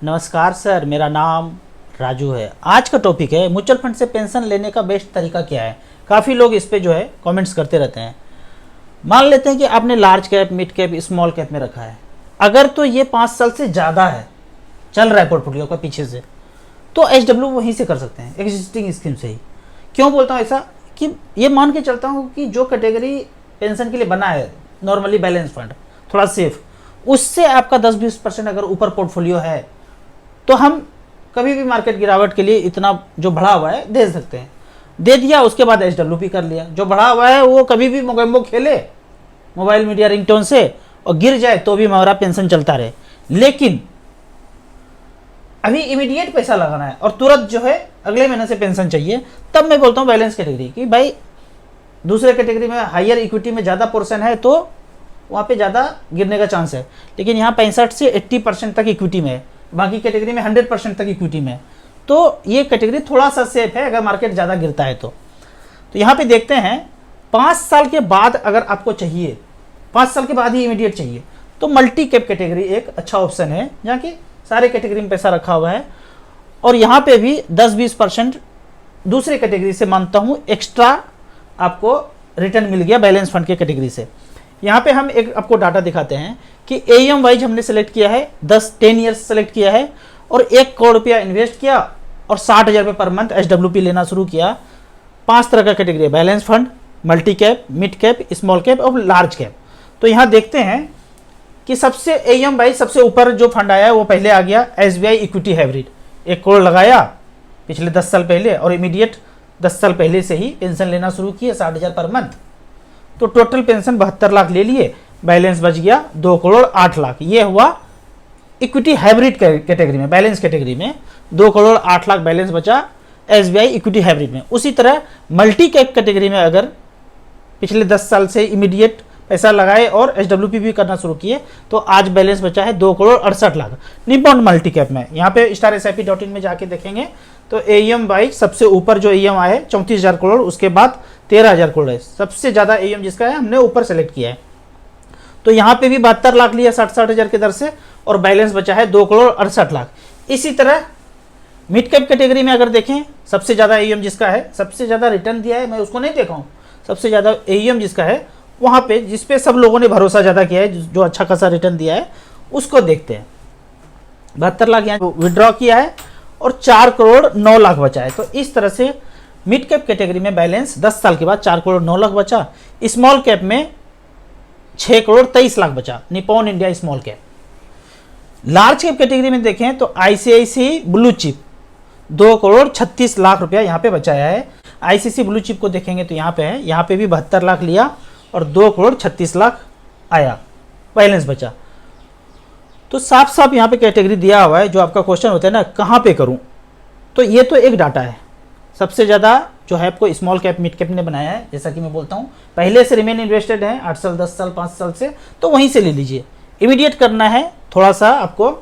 नमस्कार सर, मेरा नाम राजू है। आज का टॉपिक है म्यूचुअल फंड से पेंशन लेने का बेस्ट तरीका क्या है। काफ़ी लोग इस पे जो है कमेंट्स करते रहते हैं। मान लेते हैं कि आपने large cap, mid cap, small cap में रखा है। अगर तो ये 5 साल से ज़्यादा है, चल रहा है पोर्टफोलियो का पीछे से, तो एचडब्ल्यू वहीं से कर सकते हैं, एग्जिस्टिंग स्कीम से ही। क्यों बोलता हूँ ऐसा कि ये मान के चलता हूँ कि जो कैटेगरी पेंशन के लिए बना है, नॉर्मली बैलेंस फंड, थोड़ा सेफ, उससे आपका 10-20% अगर ऊपर पोर्टफोलियो है तो हम कभी भी मार्केट गिरावट के लिए इतना जो बढ़ा हुआ है दे सकते हैं। दे दिया, उसके बाद एचडब्ल्यूपी कर लिया। जो बढ़ा हुआ है वो कभी भी मोगेम्बो खेले मोबाइल मीडिया रिंगटोन से और गिर जाए तो भी हमारा पेंशन चलता रहे। लेकिन अभी इमीडिएट पैसा लगाना है और तुरंत जो है अगले महीने से पेंशन चाहिए, तब मैं बोलता हूँ बैलेंस कैटेगरी की। भाई दूसरे कैटेगरी में हायर इक्विटी में ज़्यादा पोर्शन है तो वहाँ पे ज़्यादा गिरने का चांस है, लेकिन यहाँ 65 से 80% तक इक्विटी में है, बाकी कैटेगरी में 100% तक इक्विटी में है। तो ये कैटेगरी थोड़ा सा सेफ है अगर मार्केट ज़्यादा गिरता है तो यहाँ पे देखते हैं 5 साल के बाद अगर आपको चाहिए, 5 साल के बाद ही इमीडिएट चाहिए, तो मल्टी कैप कैटेगरी एक अच्छा ऑप्शन है, जहाँ की सारे कैटेगरी में पैसा रखा हुआ है और यहाँ पे भी 10-20% दूसरे कैटेगरी से मानता हूँ एक्स्ट्रा आपको रिटर्न मिल गया बैलेंस फंड के कैटेगरी से। यहाँ पे हम एक आपको डाटा दिखाते हैं कि एएम वाइज हमने सेलेक्ट किया है, 10 ईयर्स सेलेक्ट किया है और 1 करोड़ रुपया इन्वेस्ट किया और 60,000 रुपये पर मंथ एचडब्ल्यूपी लेना शुरू किया। 5 तरह का कैटेगरी है, balance fund, multi cap, mid cap, small cap और लार्ज कैप। तो यहाँ देखते हैं कि सबसे एएम वाइज सबसे ऊपर जो फंड आया है वो पहले आ गया एसबीआई इक्विटी हाइब्रिड। 1 करोड़ लगाया पिछले 10 साल पहले और इमीडिएट 10 साल पहले से ही पेंशन लेना शुरू किया 60,000 पर मंथ। तो टोटल पेंशन 72 लाख ले लिए, बैलेंस बच गया 2 करोड़ 8 लाख। ये हुआ इक्विटी हाइब्रिड कैटेगरी में, बैलेंस कैटेगरी में 2 करोड़ 8 लाख बैलेंस बचा एसबीआई इक्विटी हाइब्रिड में। उसी तरह मल्टी कैप कैटेगरी में अगर पिछले 10 साल से इमीडिएट पैसा लगाए और एचडब्ल्यूपी भी करना शुरू किए तो आज बैलेंस बचा है 2 crore 68 lakh Nippon multi cap में। यहाँ पे StarSIP.in में जाके देखेंगे तो एएम वाइज सबसे ऊपर जो एएम आया है 34,000 करोड़, उसके बाद 13,000 करोड़ है। सबसे ज़्यादा एएम जिसका है हमने ऊपर सेलेक्ट किया है। तो यहाँ पे भी 72 लाख लिया 60-60 हज़ार के दर से और बैलेंस बचा है 2 करोड़ 68 लाख। इसी तरह मिड कैप कैटेगरी में अगर देखें सबसे ज़्यादा एएम जिसका है, सबसे ज़्यादा रिटर्न दिया है, मैं उसको नहीं देखा हूँ, सबसे ज़्यादा एएम जिसका है वहाँ पे जिसपे सब लोगों ने भरोसा ज़्यादा किया है, जो अच्छा खासा रिटर्न दिया है उसको देखते हैं। 72 लाख यहाँ विड्रॉ किया है और 4 करोड़ 9 लाख बचा है। तो इस तरह से मिड कैप कैटेगरी में बैलेंस 10 साल के बाद 4 करोड़ 9 लाख बचा। स्मॉल कैप में 6 करोड़ 23 लाख बचा, Nippon India small cap. Large cap category में देखें तो ICICI blue chip 2 crore 36 lakh रुपया यहाँ पे बचाया है। आईसीआईसी ब्लू चिप को देखेंगे तो यहाँ पे है, यहाँ पे भी 72 लाख लिया और 2 करोड़ 36 लाख आया, बैलेंस बचा। तो साफ साफ यहाँ पे कैटेगरी दिया हुआ है। जो आपका क्वेश्चन होता है ना कहाँ पे करूँ, तो ये तो एक डाटा है। सबसे ज़्यादा जो है आपको स्मॉल कैप मिड कैप ने बनाया है, जैसा कि मैं बोलता हूँ पहले से रिमेन इन्वेस्टेड है 8 साल 10 साल 5 साल से, तो वहीं से ले लीजिए। इमीडिएट करना है, थोड़ा सा आपको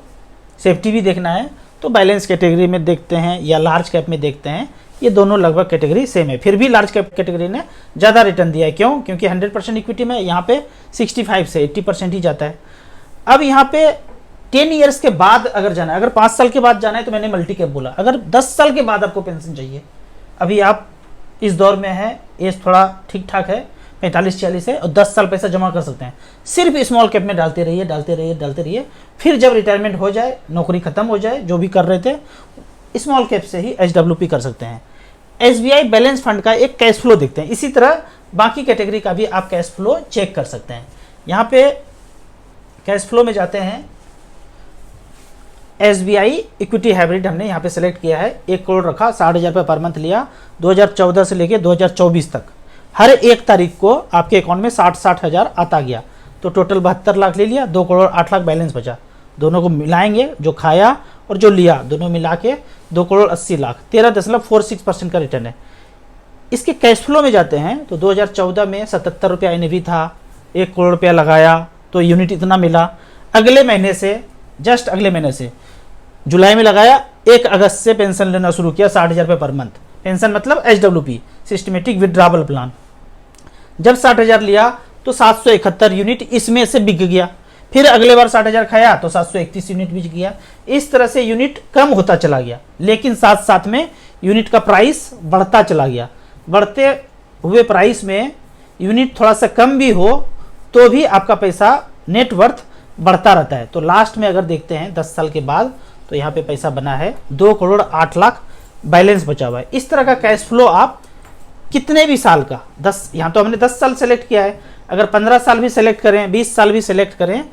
सेफ्टी भी देखना है, तो बैलेंस कैटेगरी में देखते हैं या लार्ज कैप में देखते हैं। ये दोनों लगभग कैटेगरी सेम है। फिर भी लार्ज कैप कैटेगरी ने ज़्यादा रिटर्न दिया है। क्यों? क्योंकि 100% इक्विटी में यहाँ पे 65 से 80% ही जाता है। अब यहाँ पे 10 ईयर्स के बाद अगर जाना है, अगर 5 साल के बाद जाना है तो मैंने मल्टी कैप बोला। अगर 10 साल के बाद आपको पेंशन चाहिए, अभी आप इस दौर में है, एज थोड़ा ठीक ठाक है, 45-46 है और 10 साल पैसा जमा कर सकते हैं, सिर्फ स्मॉल कैप में डालते रहिए डालते रहिए डालते रहिए। फिर जब रिटायरमेंट हो जाए, नौकरी खत्म हो जाए, जो भी कर रहे थे, स्मॉल कैप से ही एचडब्ल्यूपी कर सकते हैं। एसबीआई बैलेंस फंड का एक कैश फ्लो देखते हैं। इसी तरह बाकी कैटेगरी का भी आप कैश फ्लो चेक कर सकते हैं। यहाँ पे कैश फ्लो में जाते हैं, एसबीआई इक्विटी हाइब्रिड हमने यहाँ पे सेलेक्ट किया है। 1 करोड़ रखा, 60,000 रुपये पर मंथ लिया 2014 से लेके 2024 तक। हर 1 तारीख को आपके अकाउंट में 60-60 हज़ार आता गया, तो टोटल 72 लाख ले लिया, 2 करोड़ 8 लाख बैलेंस बचा। दोनों को मिलाएंगे, जो खाया और जो लिया दोनों मिला के 2 करोड़ 80 लाख, 13.46% का रिटर्न है। इसके कैश फ्लो में जाते हैं तो 2014 में 77 रुपया एनएवी था, 1 करोड़ रुपया लगाया तो यूनिट इतना मिला। अगले महीने से, जस्ट अगले महीने से जुलाई में लगाया, 1 अगस्त से पेंशन लेना शुरू किया 60,000 रुपये पर मंथ। पेंशन मतलब एचडब्ल्यूपी, सिस्टमेटिक विड्रॉवल प्लान। जब 60,000 लिया तो 771 यूनिट इसमें से बिक गया। फिर अगले बार 60,000 खाया तो 731 यूनिट बिक गया। इस तरह से यूनिट कम होता चला गया, लेकिन साथ साथ में यूनिट का प्राइस बढ़ता चला गया। बढ़ते हुए प्राइस में यूनिट थोड़ा सा कम भी हो तो भी आपका पैसा नेटवर्थ बढ़ता रहता है। तो लास्ट में अगर देखते हैं 10 साल के बाद, तो यहाँ पे पैसा बना है 2 करोड़ 8 लाख, बैलेंस बचा हुआ है। इस तरह का कैश फ्लो आप कितने भी साल का, 10, यहाँ तो हमने 10 साल सेलेक्ट किया है, अगर 15 साल भी सेलेक्ट करें, 20 साल भी सेलेक्ट करें,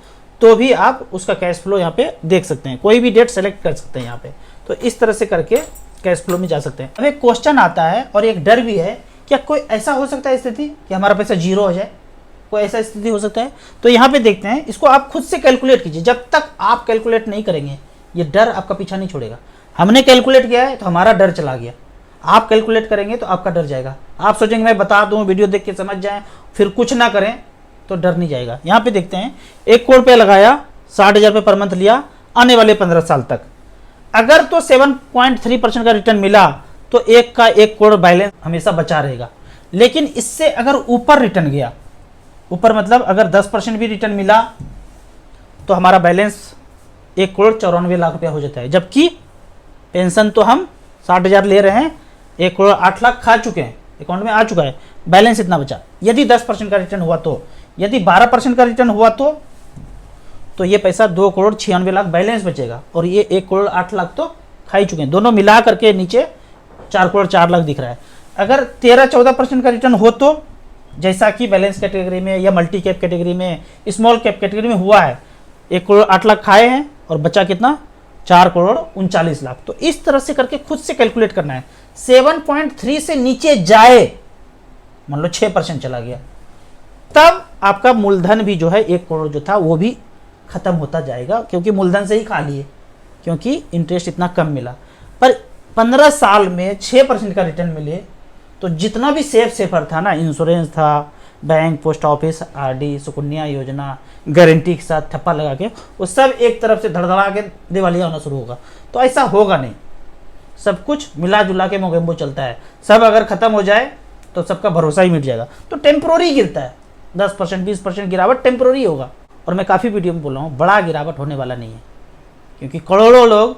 तो भी आप उसका कैश फ्लो यहाँ पे देख सकते हैं। कोई भी डेट सेलेक्ट कर सकते हैं यहाँ पे। तो इस तरह से करके कैश फ्लो में जा सकते हैं। अब एक क्वेश्चन आता है और एक डर भी है, क्या कोई ऐसा हो सकता है स्थिति कि हमारा पैसा जीरो हो जाए? कोई ऐसा स्थिति हो सकता है? तो यहाँ पे देखते हैं, इसको आप खुद से कैलकुलेट कीजिए। जब तक आप कैलकुलेट नहीं करेंगे, ये डर आपका पीछा नहीं छोड़ेगा। हमने कैलकुलेट किया है तो हमारा डर चला गया, आप कैलकुलेट करेंगे तो आपका डर जाएगा। आप सोचेंगे मैं बता दूं, वीडियो देख के समझ जाएं, फिर कुछ ना करें, तो डर नहीं जाएगा। यहाँ पे देखते हैं, 1 करोड़ रुपया लगाया, 60,000 रुपये पर मंथ लिया, आने वाले 15 साल तक अगर तो 7.3% का रिटर्न मिला तो 1 करोड़ बैलेंस हमेशा बचा रहेगा। लेकिन इससे अगर ऊपर रिटर्न गया, ऊपर मतलब अगर 10% भी रिटर्न मिला तो हमारा बैलेंस 1 करोड़ 94 लाख रुपया हो जाता है। जबकि पेंशन तो हम 60,000 ले रहे हैं, 1 करोड़ 8 लाख खा चुके हैं, अकाउंट में आ चुका है, बैलेंस इतना बचा। यदि 10% का रिटर्न हुआ तो, यदि 12% का रिटर्न हुआ तो ये पैसा 2 करोड़ 96 लाख बैलेंस बचेगा, और ये 1 करोड़ 8 लाख तो खा ही चुके हैं। दोनों मिला करके नीचे 4 करोड़ 4 लाख दिख रहा है। अगर 13-14% का रिटर्न हो तो, जैसा कि बैलेंस कैटेगरी में या मल्टी कैप कैटेगरी में, स्मॉल कैप कैटेगरी में हुआ है, 1 करोड़ 8 लाख खाए हैं और बचा कितना, 4 करोड़ 39 लाख। तो इस तरह से करके खुद से कैलकुलेट करना है। 7.3 से नीचे जाए, मान लो 6% चला गया, तब आपका मूलधन भी जो है 1 करोड़ जो था वो भी खत्म होता जाएगा, क्योंकि मूलधन से ही खा लिए, क्योंकि इंटरेस्ट इतना कम मिला। पर 15 साल में 6% का रिटर्न मिले तो जितना भी सेफर था ना, इंश्योरेंस था, bank, post office, RD, Sukanya योजना, गारंटी के साथ ठप्पा लगा के, वो सब एक तरफ से धड़धड़ा के दिवालिया होना शुरू होगा। तो ऐसा होगा नहीं, सब कुछ मिला जुला के मोगेम्बो चलता है। सब अगर खत्म हो जाए तो सबका भरोसा ही मिट जाएगा। तो टेम्प्रोरी गिरता है, 10% 20% गिरावट टेम्प्रोरी होगा। और मैं काफ़ी वीडियो में बोल रहा हूँ, बड़ा गिरावट होने वाला नहीं है, क्योंकि करोड़ों लोग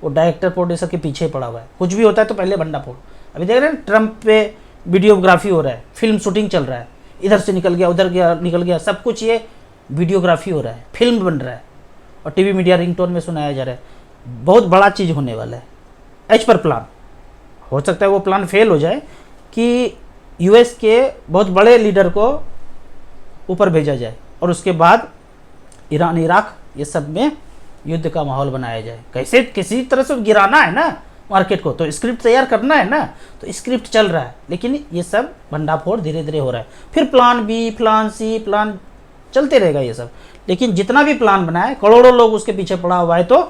वो डायरेक्टर प्रोड्यूसर के पीछे पड़ा हुआ है। कुछ भी होता है तो पहले बंडा फोड़। अभी देख रहे हैं ट्रंप पे वीडियोग्राफी हो रहा है, फिल्म शूटिंग चल रहा है, इधर से निकल गया, उधर गया, निकल गया, सब कुछ ये वीडियोग्राफी हो रहा है, फिल्म बन रहा है, और टीवी मीडिया रिंगटोन में सुनाया जा रहा है। बहुत बड़ा चीज़ होने वाला है। एज पर प्लान हो सकता है वो प्लान फेल हो जाए कि यूएस के बहुत बड़े लीडर को ऊपर भेजा जाए और उसके बाद ईरान, इराक, ये सब में युद्ध का माहौल बनाया जाए। कैसे किसी तरह से गिराना है ना मार्केट को, तो स्क्रिप्ट तैयार करना है ना, तो स्क्रिप्ट चल रहा है। लेकिन ये सब भंडाफोड़ धीरे धीरे हो रहा है। फिर plan B, plan C, plan चलते रहेगा ये सब। लेकिन जितना भी प्लान बना है, करोड़ों लोग उसके पीछे पड़ा हुआ है, तो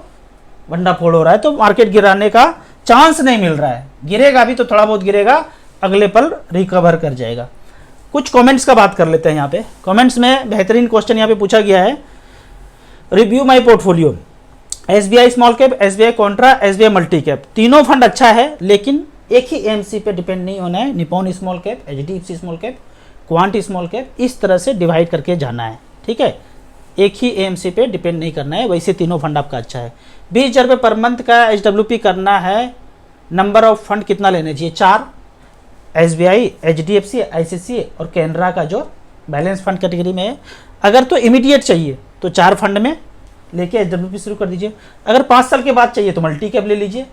भंडाफोड़ हो रहा है, तो मार्केट गिराने का चांस नहीं मिल रहा है। गिरेगा भी तो थोड़ा बहुत गिरेगा, अगले पल रिकवर कर जाएगा। कुछ कमेंट्स का बात कर लेते हैं। यहाँ पे कमेंट्स में बेहतरीन क्वेश्चन यहाँ पे पूछा गया है, review my portfolio, SBI small cap, SBI Contra, SBI multi cap. तीनों फंड अच्छा है, लेकिन एक ही एमसी पे डिपेंड नहीं होना है। Nippon small cap, HDFC small cap, quant small cap, इस तरह से डिवाइड करके जाना है। ठीक है, एक ही एएमसी पे डिपेंड नहीं करना है। वैसे तीनों फंड आपका अच्छा है। 20,000 रुपये पर मंथ का एचडब्ल्यूपी करना है। नंबर ऑफ फंड कितना लेने चाहिए? 4। एसबीआई, एचडीएफसी, आईसीसी और कैनरा का जो बैलेंस फंड कैटेगरी में है। अगर तो इमीडिएट चाहिए तो 4 फंड में लेके एचडब्ल्यूपी शुरू कर दीजिए। अगर 5 साल के बाद चाहिए तो मल्टी कैप ले लीजिए।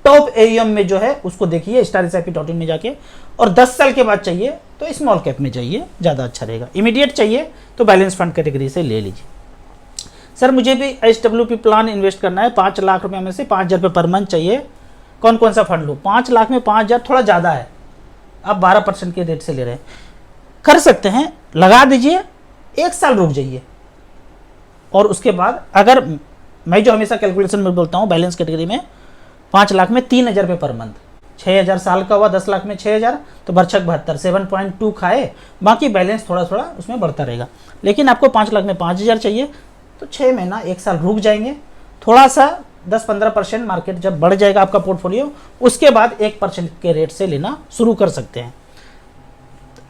टॉप एयूएम में जो है उसको देखिए StarSIP.in में जाके, और 10 साल के बाद चाहिए तो स्मॉल कैप में जाइए, ज़्यादा अच्छा रहेगा। इमीडिएट चाहिए तो बैलेंस फंड कैटेगरी से ले लीजिए। सर मुझे भी एचडब्ल्यूपी प्लान इन्वेस्ट करना है, 5 लाख रुपये में से 5,000 रुपये पर मंथ चाहिए, कौन कौन सा फंड लूँ? 5 लाख में 5,000 थोड़ा ज़्यादा है, आप 12% के रेट से ले रहे हैं। कर सकते हैं, लगा दीजिए, 1 साल रुक जाइए, और उसके बाद अगर मैं जो हमेशा कैलकुलेशन में बोलता हूँ बैलेंस कैटेगरी में, 5 लाख में 3,000 रुपये पर मंथ, 6,000 साल का हुआ, 10 लाख में 6,000 तो बरछक 72, 7.2 खाए, बाकी बैलेंस थोड़ा थोड़ा उसमें बढ़ता रहेगा। लेकिन आपको 5 लाख में 5,000 चाहिए तो 6 महीना 1 साल रुक जाएंगे, थोड़ा सा 10-15% मार्केट जब बढ़ जाएगा आपका पोर्टफोलियो, उसके बाद 1% के रेट से लेना शुरू कर सकते हैं।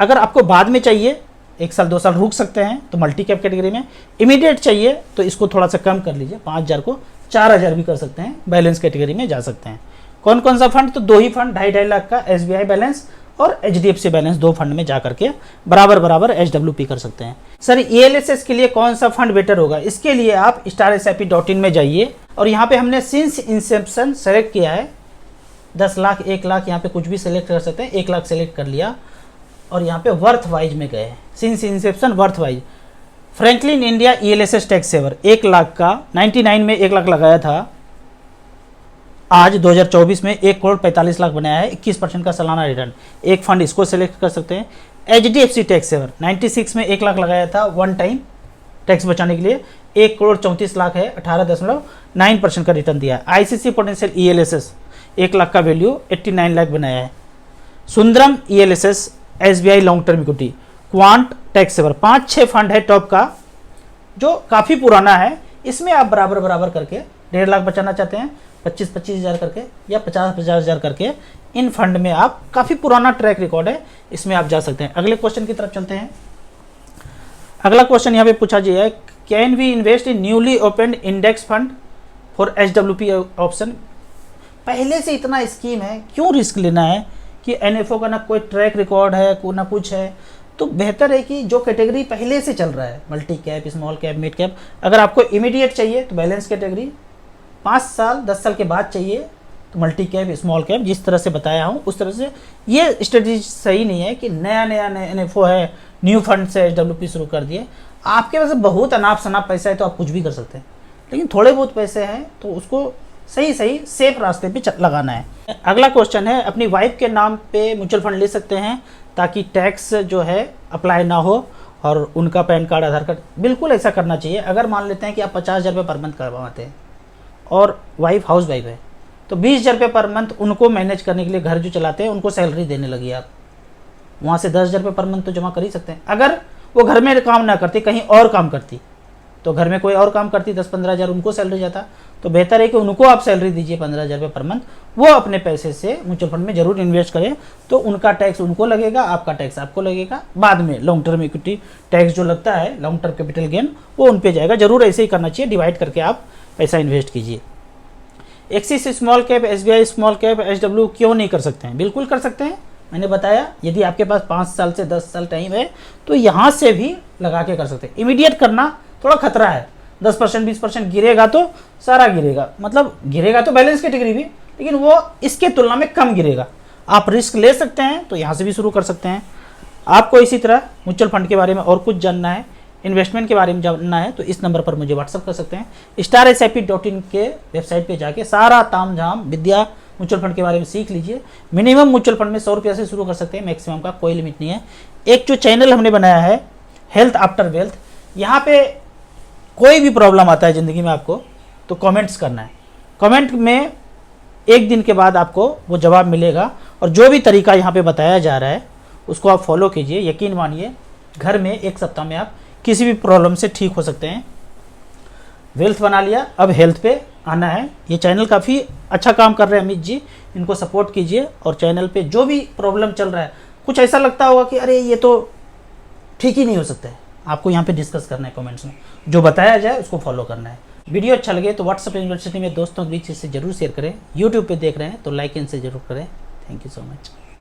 अगर आपको बाद में चाहिए 1 साल 2 साल रुक सकते हैं तो मल्टी कैप कैटेगरी में। इमीडिएट चाहिए तो इसको थोड़ा सा कम कर लीजिए, 5,000 को 4,000 भी कर सकते हैं, बैलेंस कैटेगरी में जा सकते हैं। कौन कौन सा फंड? तो 2 ही फंड, 2.5 लाख का SBI बैलेंस और HDFC बैलेंस, 2 फंड में जा करके बराबर बराबर HWP कर सकते हैं। सर ELSS के लिए कौन सा फंड बेटर होगा? इसके लिए आप starsip.in में जाइए और यहाँ पे हमने सिंस इंसेप्शन सेलेक्ट किया है। 10 लाख 1 लाख यहाँ पे कुछ भी सेलेक्ट कर सकते हैं। 1 लाख सेलेक्ट कर लिया और यहाँ पे वर्थ वाइज में गए, since inception worth wise. Franklin India ELSS tax saver 1 lakh का 99 में 1 लाख लगाया था, आज 2024 में 1 करोड़ 45 लाख बनाया है, 21% का सालाना रिटर्न। एक फंड इसको सेलेक्ट कर सकते हैं। HDFC टैक्स सेवर 96 में 1 लाख लगाया था, वन टाइम टैक्स बचाने के लिए, 1 करोड़ 34 लाख है, 18.9% का रिटर्न दिया है। ICC पोटेंशियल ELSS 1 लाख का वैल्यू 89 लाख बनाया है। Sundaram ELSS SBI long term equity, quant tax saver, 5-6 fund है टॉप का जो काफ़ी पुराना है। इसमें आप बराबर बराबर करके 1.5 लाख बचाना चाहते हैं, 25-25 हज़ार करके या 50-50 हज़ार करके इन फंड में आप, काफ़ी पुराना ट्रैक रिकॉर्ड है, इसमें आप जा सकते हैं। अगले क्वेश्चन की तरफ चलते हैं। अगला क्वेश्चन यहाँ पे पूछा गया है, can we invest in newly opened index fund for HWP option? पहले से इतना स्कीम है, क्यों रिस्क लेना है कि NFO का ना कोई ट्रैक रिकॉर्ड है, को ना कुछ है। तो बेहतर है कि जो कैटेगरी पहले से चल रहा है, multi cap, small cap, mid cap, अगर आपको इमीडिएट चाहिए तो बैलेंस कैटेगरी, 5 साल 10 साल के बाद चाहिए तो मल्टी कैप, स्मॉल कैप, जिस तरह से बताया हूँ उस तरह से। ये स्ट्रेटजी सही नहीं है कि नया NFO है, न्यू फंड से HWP शुरू कर दिए। आपके पास बहुत अनाप शनाप पैसा है तो आप कुछ भी कर सकते हैं, लेकिन थोड़े बहुत पैसे हैं तो उसको सही सेफ रास्ते पे लगाना है। अगला क्वेश्चन है, अपनी वाइफ के नाम पे म्यूचुअल फंड ले सकते हैं ताकि टैक्स जो है अप्लाई ना हो और उनका पैन कार्ड, आधार कार्ड, बिल्कुल ऐसा करना चाहिए। अगर मान लेते हैं कि आप 50,000 रुपये पर मंथ करवाते हैं और वाइफ हाउस वाइफ है तो 20,000 रुपये पर मंथ उनको मैनेज करने के लिए, घर जो चलाते हैं उनको सैलरी देने लगी आप, वहाँ से 10,000 रुपये पर मंथ तो जमा कर ही सकते हैं। अगर वो घर में काम ना करती, कहीं और काम करती, तो घर में कोई और काम करती, 10-15 हज़ार उनको सैलरी जाता, तो बेहतर है कि उनको आप सैलरी दीजिए 15,000 रुपये पर मंथ। वो अपने पैसे से म्यूचुअल फंड में जरूर इन्वेस्ट करें, तो उनका टैक्स उनको लगेगा, आपका टैक्स आपको लगेगा। बाद में लॉन्ग टर्म इक्विटी टैक्स जो लगता है, लॉन्ग टर्म कैपिटल गेन, वो उन पे जाएगा। जरूर ऐसे ही करना चाहिए, डिवाइड करके आप पैसा इन्वेस्ट कीजिए। Axis small cap, SBI small cap, HW क्यों नहीं कर सकते हैं? बिल्कुल कर सकते हैं। मैंने बताया, यदि आपके पास 5 साल से 10 साल टाइम है तो यहाँ से भी लगा के कर सकते हैं। इमीडिएट करना थोड़ा खतरा है, 10% 20% गिरेगा तो सारा गिरेगा, मतलब गिरेगा तो बैलेंस कैटेगरी भी, लेकिन वो इसके तुलना में कम गिरेगा। आप रिस्क ले सकते हैं तो यहाँ से भी शुरू कर सकते हैं। आपको इसी तरह म्यूचुअल फंड के बारे में और कुछ जानना है, इन्वेस्टमेंट के बारे में जानना है, तो इस नंबर पर मुझे व्हाट्सअप कर सकते हैं। starsip.in के वेबसाइट पे जाके सारा ताम झाम विद्या म्यूचुअल फंड के बारे में सीख लीजिए। मिनिमम म्यूचुअल फंड में 100 रुपये से शुरू कर सकते हैं, मैक्सिमम का कोई लिमिट नहीं है। एक जो चैनल हमने बनाया है हेल्थ आफ्टर वेल्थ, यहाँ पे कोई भी प्रॉब्लम आता है ज़िंदगी में आपको तो कमेंट्स करना है। कमेंट में 1 दिन के बाद आपको वो जवाब मिलेगा, और जो भी तरीका यहाँ पे बताया जा रहा है उसको आप फॉलो कीजिए। यकीन मानिए, घर में 1 सप्ताह में आप किसी भी प्रॉब्लम से ठीक हो सकते हैं। वेल्थ बना लिया, अब हेल्थ पे आना है। ये चैनल काफ़ी अच्छा काम कर रहे हैं अमित जी, इनको सपोर्ट कीजिए। और चैनल पे जो भी प्रॉब्लम चल रहा है, कुछ ऐसा लगता होगा कि अरे ये तो ठीक ही नहीं हो सकता है, आपको यहाँ पे डिस्कस करना है कमेंट्स में, जो बताया जाए उसको फॉलो करना है। वीडियो अच्छा लगे तो व्हाट्सएप यूनिवर्सिटी में दोस्तों के बीच इसे जरूर शेयर करें। यूट्यूब पे देख रहे हैं तो लाइक इनसे जरूर करें। Thank you so much.